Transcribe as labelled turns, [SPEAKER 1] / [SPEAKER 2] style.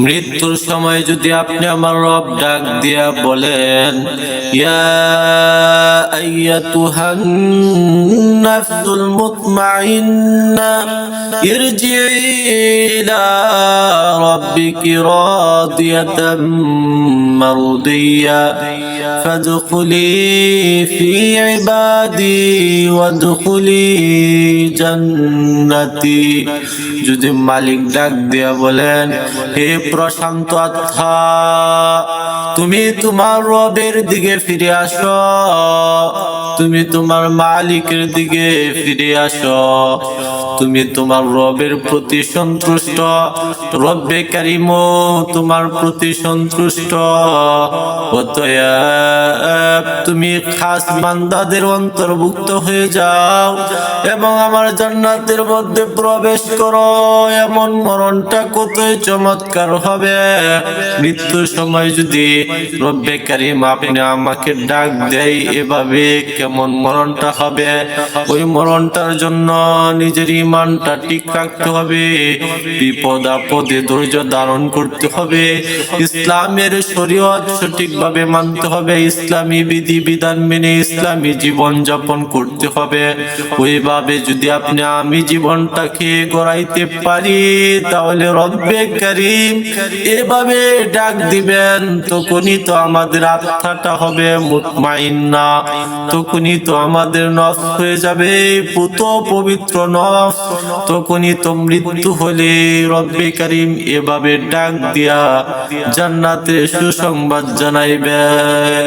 [SPEAKER 1] মৃত্যুর সময় যদি আপনি আমার রব ডাক দিয়া বলেন, ইয়া আইয়াতুহান নাফসুল মুতমাইন্না ইরজিই ইলা রাব্বিকি রাদিয়াতাম মারদিয়া ফাদখুলি ফি ইবাদি ওয়াদখুলি জান্নাতি। যদি মালিক ডাক দিয়া বলেন, হে প্রশান্ত আত্মা, তুমি তোমার রবের দিকে ফিরে আসো, তুমি তোমার মালিকের দিকে ফিরে আসো, তুমি তোমার রবের প্রতি সন্তুষ্ট, রব্বে কারিম তোমার প্রতি সন্তুষ্ট, অতএব তুমি খাস বান্দাদের অন্তর্ভুক্ত হয়ে যাও এবং আমার জান্নাতের মধ্যে প্রবেশ করো। এমন মরণটা কতই চমৎকার হবে। মৃত্যুর সময় যদি রব্বে কারিম আপনি আমাকে ডাক দেয় এভাবে, কেমন মরণটা হবে। ওই মরণটার জন্য নিজের ইমানটা ঠিক রাখতে হবে, বিপদ আপদে ধৈর্য ধারণ করতে হবে, ইসলামের শরীয়ত সঠিকভাবে মানতে হবে, ইসলামী বিধি বিধান মেনে ইসলামী জীবন যাপন করতে হবে। ওইভাবে যদি আপনি আমি জীবনটাকে গড়াইতে পারি, তাহলে রব্বে কারিম এভাবে ডাক দিবেন, তখনই তো আমাদের আত্মাটা হবে মুতমাইন্না, তখনই তো আমাদের নফস হয়ে যাবে পুত পবিত্র নফস, তখনই তো মৃত্যু হলে রব্বে কারিম এভাবে ডাক দিয়া জান্নাতের সুসংবাদ জানাইবেন।